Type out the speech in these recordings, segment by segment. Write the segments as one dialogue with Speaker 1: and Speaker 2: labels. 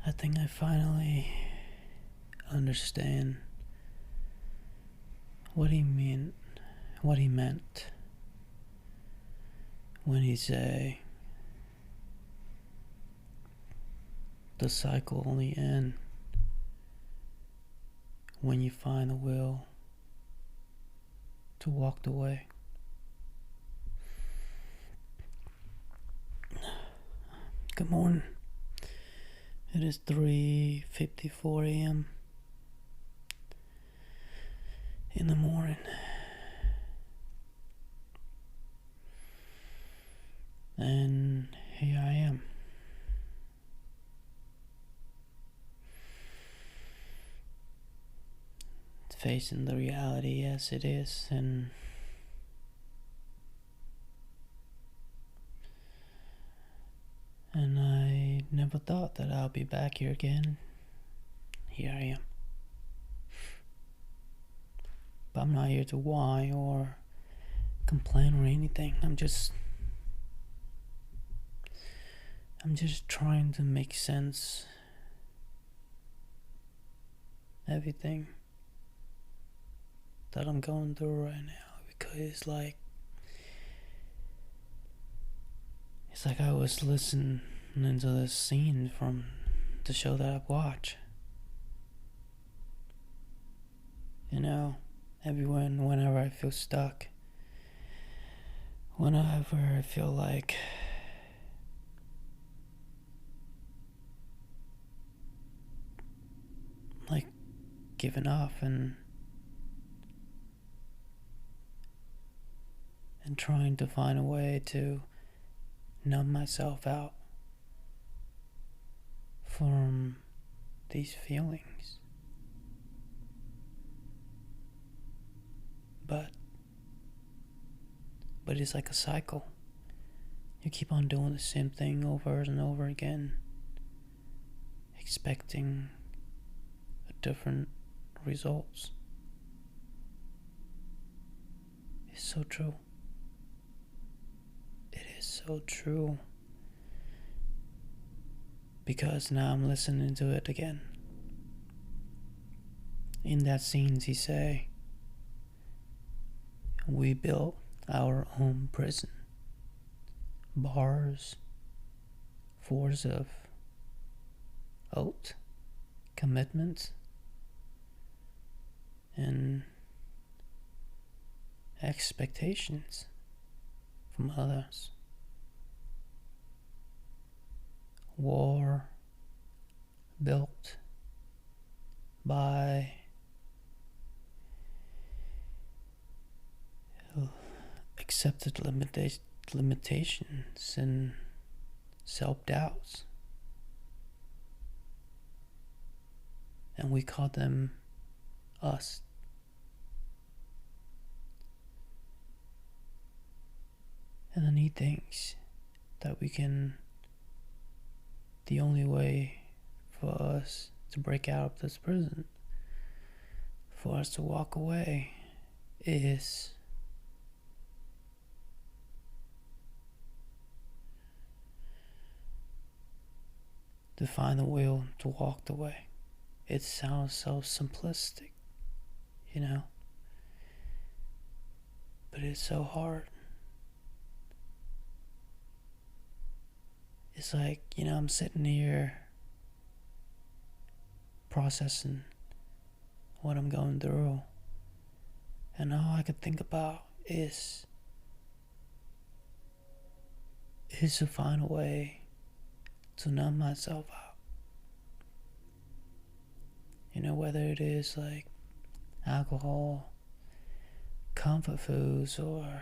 Speaker 1: I think I finally understand what he meant when he say the cycle only ends when you find the will to walk away. Good morning. It is 3:54 a.m. in the morning. And here I am. Facing the reality as it is, and I never thought that I'll be back here again. Here I am. But I'm not here to whine or complain or anything. I'm just trying to make sense everything that I'm going through right now, because it's like I was listening to this scene from the show that I watch. You know, whenever I feel stuck, whenever I feel like giving up and trying to find a way to numb myself out from these feelings. But it's like a cycle. You keep on doing the same thing over and over again, expecting a different results. It's so true. It is so true. Because now I'm listening to it again. In that scene, he say, we built our own prison. Bars, force of oath, commitment, and expectations from others. War built by accepted limitations and self-doubts. And we call them us. And then he thinks that the only way for us to break out of this prison, for us to walk away, is to find the will to walk away. It sounds so simplistic, you know, but it's so hard. It's like, I'm sitting here processing what I'm going through, and all I could think about is to find a way to numb myself out. Whether it is like alcohol, comfort foods, or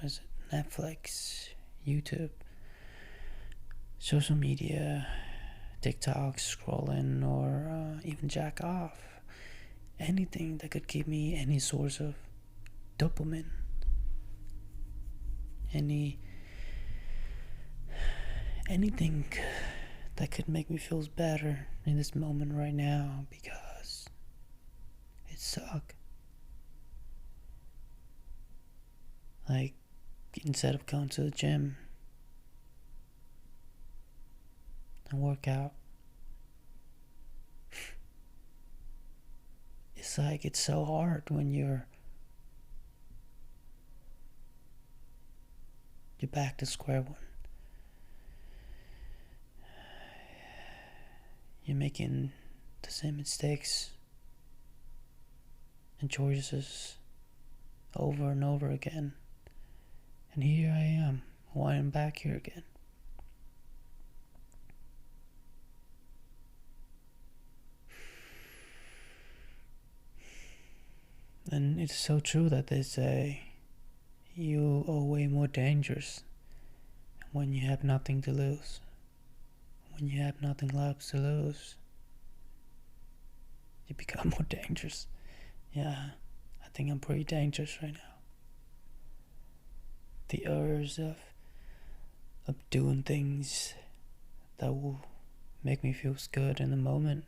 Speaker 1: is it Netflix, YouTube, social media, TikTok, scrolling, or even jack off. Anything that could give me any source of dopamine. Anything that could make me feel better in this moment right now, because it sucks. Like, instead of going to the gym and work out, It's like it's so hard when you're back to square one. You're making the same mistakes and choices over and over again. And here I am, why I'm back here again. And it's so true that they say you are way more dangerous when you have nothing to lose. When you have nothing left to lose, you become more dangerous. Yeah, I think I'm pretty dangerous right now. The urge of doing things that will make me feel good in the moment,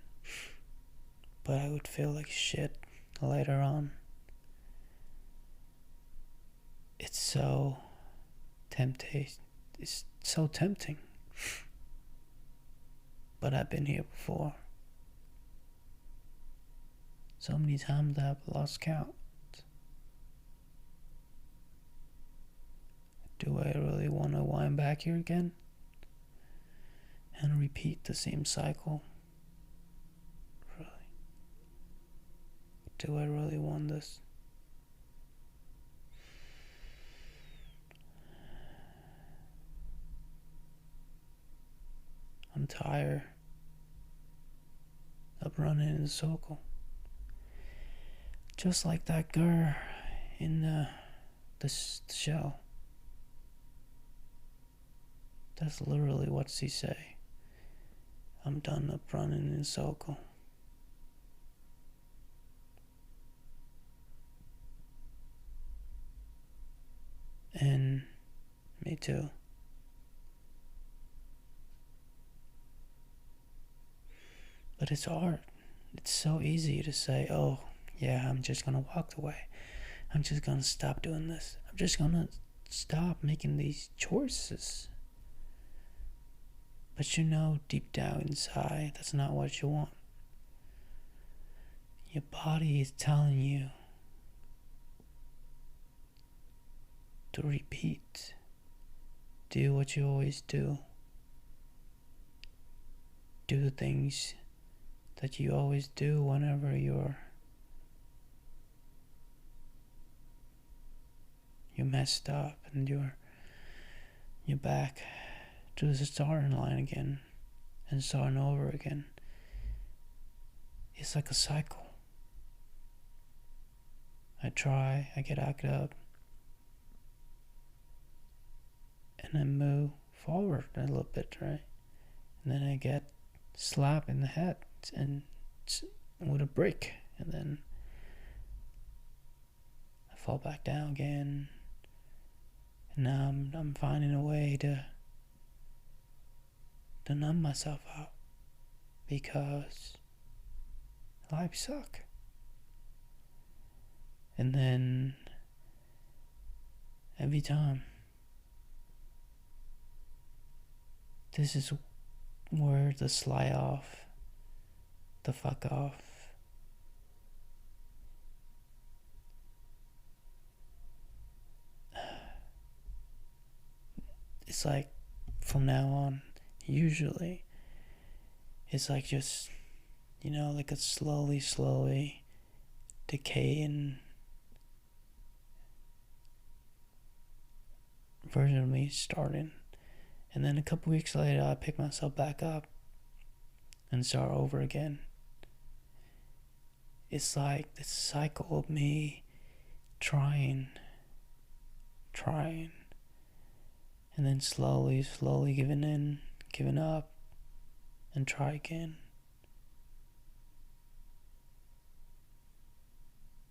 Speaker 1: but I would feel like shit later on. It's so tempting. It's so tempting. But I've been here before. So many times I've lost count. Do I really want to wind back here again? And repeat the same cycle? Really? Do I really want this? I'm tired of running in a circle. Just like that girl in the show. That's literally what she say. I'm done up running in a circle. And me too. But it's hard. It's so easy to say, oh, yeah, I'm just gonna walk away. I'm just gonna stop doing this. I'm just gonna stop making these choices. But you know, deep down inside, that's not what you want. Your body is telling you to repeat. Do what you always do. Do the things that you always do whenever you're messed up and you're back to the starting line again and starting over again. It's like a cycle. I try, I get acted up, and I move forward a little bit, right? And then I get slapped in the head and with a brick, and then I fall back down again. And now I'm finding a way to numb myself out because life sucks. And then every time, this is where the slide off, the fuck off. It's like from now on, usually, it's like just, like a slowly decaying version of me starting. And then a couple weeks later, I pick myself back up and start over again. It's like this cycle of me trying, and then slowly giving up, and try again.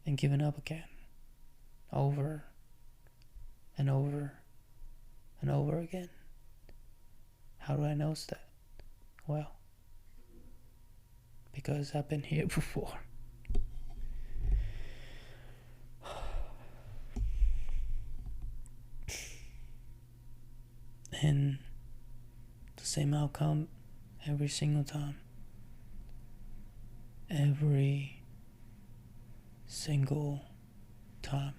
Speaker 1: And giving up again. Over and over and over again. How do I know that? Well, because I've been here before. And the same outcome every single time. Every single time.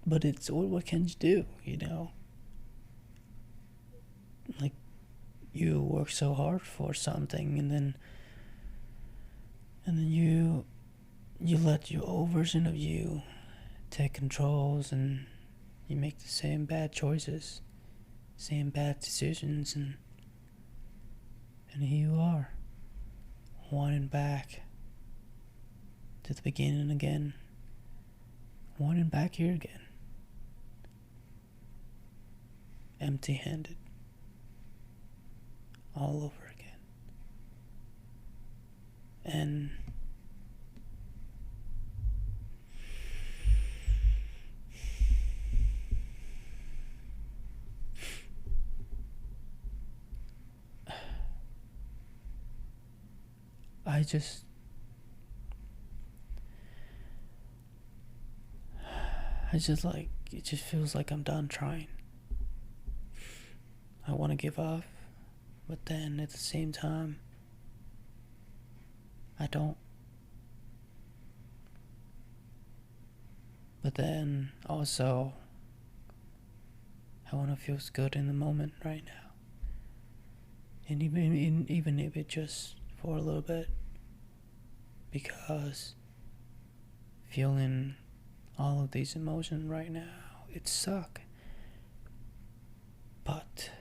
Speaker 1: But it's what can you do? Like, you work so hard for something, and then you let your old version of you take controls, and you make the same bad choices, same bad decisions, and here you are, winding back to the beginning again, winding back here again, empty-handed, all over again. And I just like, it just feels like I'm done trying. I want to give up, but then at the same time, I don't. But then also, I want to feel good in the moment right now. And even if it's just for a little bit, because feeling all of these emotions right now, it sucks. But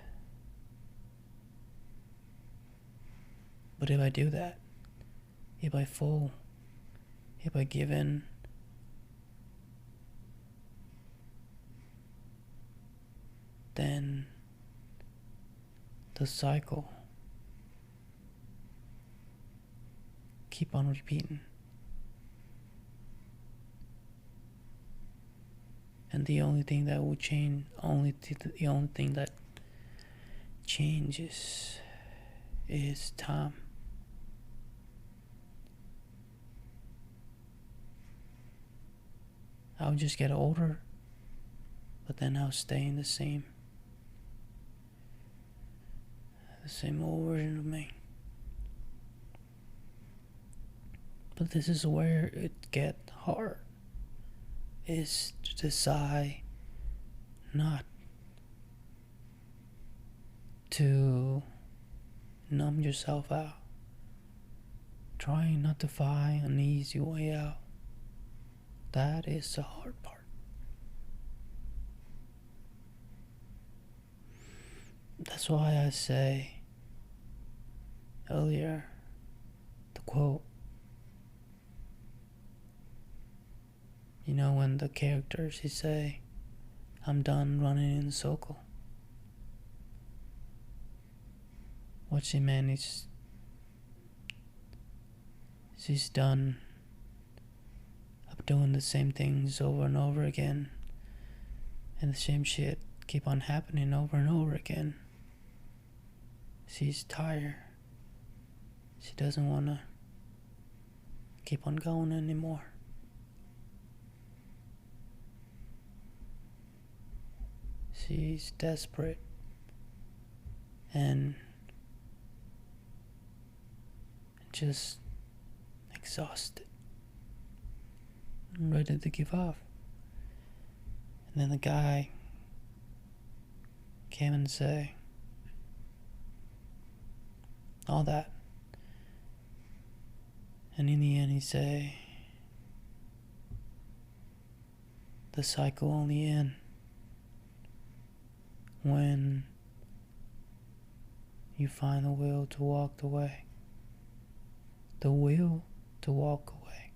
Speaker 1: if I do that, if I give in, then the cycle keep on repeating. And the only thing that will change, the only thing that changes is time. I'll just get older, but then I'll stay in the same old version of me. But this is where it gets hard, is to decide not to numb yourself out, trying not to find an easy way out. That is the hard part. That's why I say earlier, the quote, when the characters, he say, I'm done running in a circle. What she meant is, she's done of doing the same things over and over again, and the same shit keep on happening over and over again. She's tired. She doesn't want to keep on going anymore. She's desperate and just exhausted and ready to give up. And then the guy came and say all that, and in the end he say, the cycle only ends when you find the will to walk away. The will to walk away.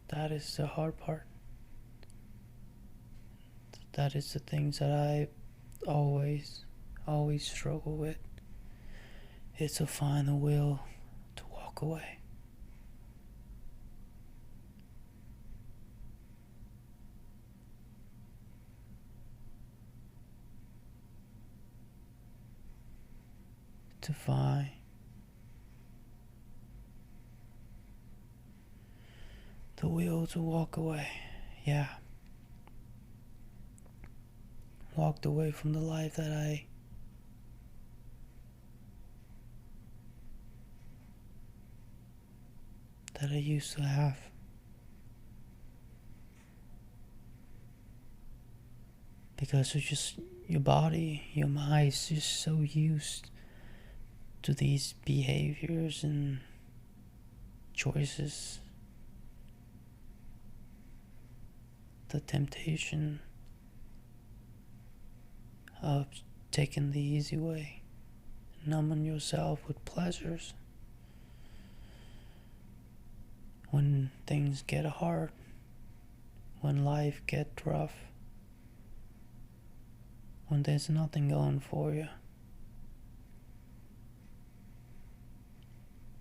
Speaker 1: That is the hard part. That is the things that I always struggle with. It's to find the will to walk away. To find the will to walk away. Yeah. Walked away from the life that I used to have. Because it's just your body, your mind is just so used to these behaviors and choices. The temptation of taking the easy way, numbing yourself with pleasures. When things get hard, when life gets rough, when there's nothing going for you,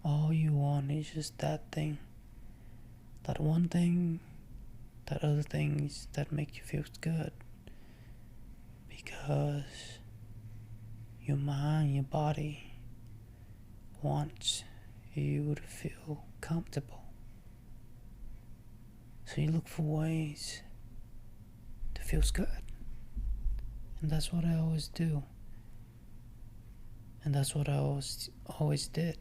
Speaker 1: all you want is just that thing, that one thing, that other things that make you feel good. Because your mind, your body wants you to feel comfortable. So you look for ways to feel good. And that's what I always do. And that's what I always did.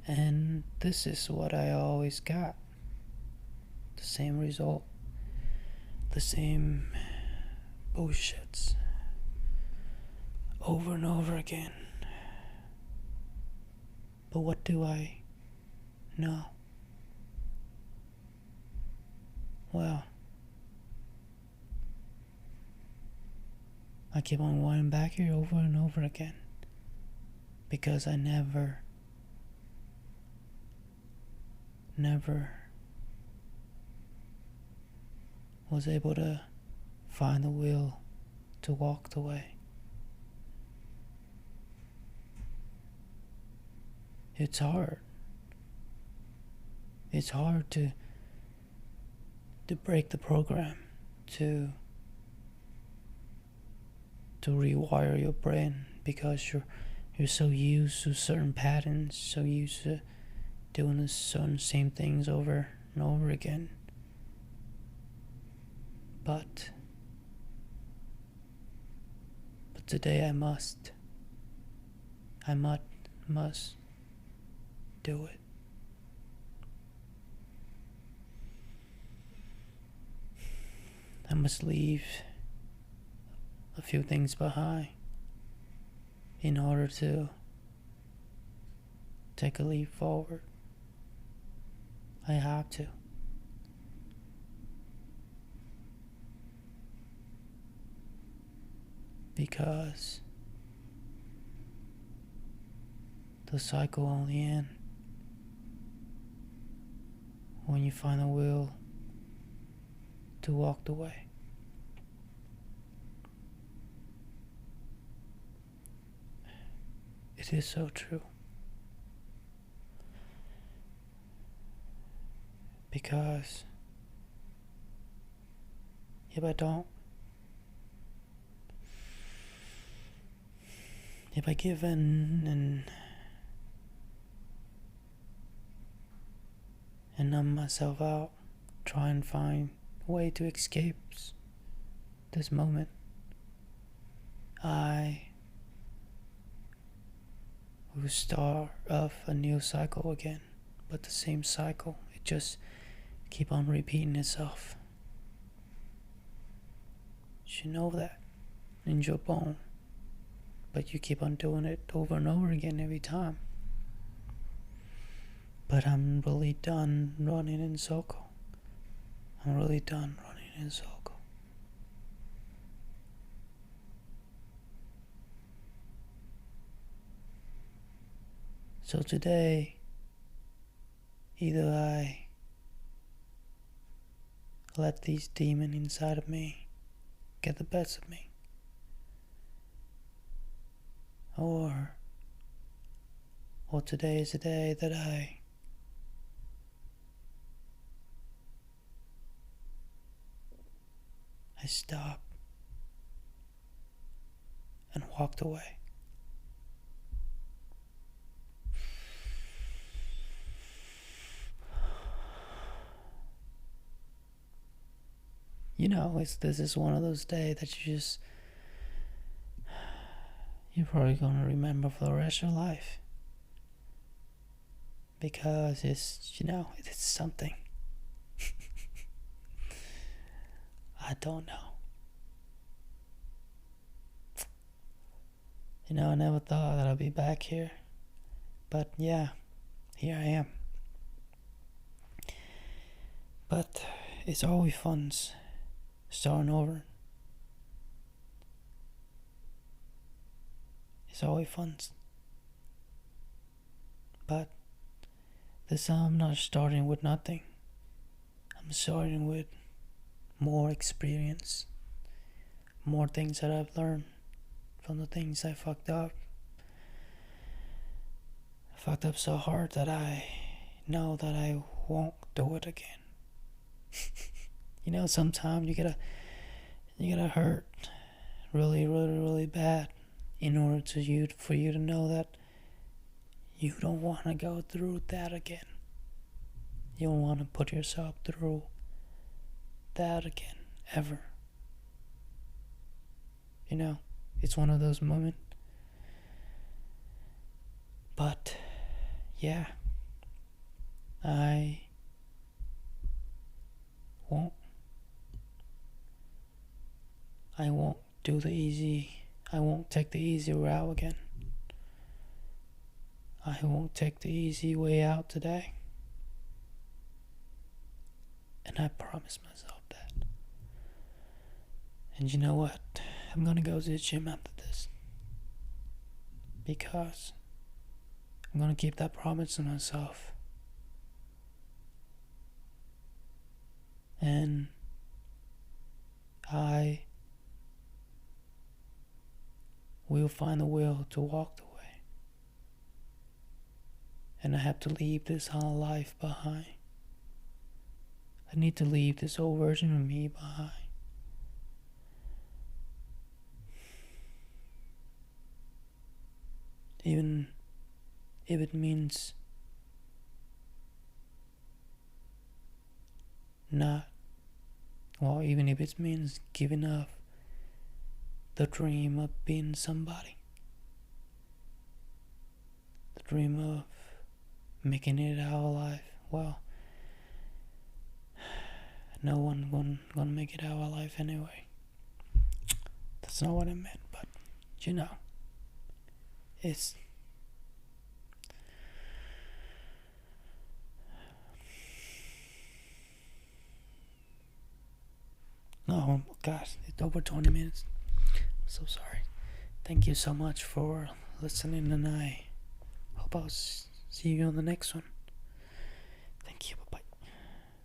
Speaker 1: And this is what I always got. The same result. The same bullshits. Over and over again. But what do I know? Well, I keep on going back here over and over again. Because I never was able to find the will to walk the way. It's hard. It's hard to break the program, to rewire your brain, because you're so used to certain patterns, so used to doing the same things over and over again. But today I must do it. I must leave a few things behind in order to take a leap forward. I have to. Because the cycle only ends when you find the will to walk the way. It is so true. Because if I give in and numb myself out, try and find a way to escape this moment, I will start off a new cycle again. But the same cycle, it just keep on repeating itself. You know that in your bone, but you keep on doing it over and over again every time. But I'm really done running in circle. I'm really done running in circle. So today, either I let these demons inside of me get the best of me, or today is the day that I stopped and walked away. this is one of those days that you're probably gonna remember for the rest of your life, because it's something. I don't know. I never thought that I'd be back here, but yeah, here I am. But it's always fun starting over. It's always fun. But this time I'm not starting with nothing. I'm starting with more experience, more things that I've learned from the things I fucked up. I fucked up so hard that I know that I won't do it again. Sometimes you gotta hurt really, really, really bad in order for you to know that you don't want to go through that again. You don't want to put yourself through that again, ever. It's one of those moments. But yeah, I won't I won't take the easy route again. I won't take the easy way out today. And I promise myself that. And you know what? I'm gonna go to the gym after this, because I'm gonna keep that promise to myself. And I will find the will to walk the way. And I have to leave this whole life behind. I need to leave this old version of me behind. Even if it means even if it means giving up the dream of being somebody, the dream of making it out alive. Well, no one gonna make it out alive anyway. That's not what I meant, but it's oh gosh, it's over 20 minutes. I'm so sorry. Thank you so much for listening, and I hope I'll see you on the next one.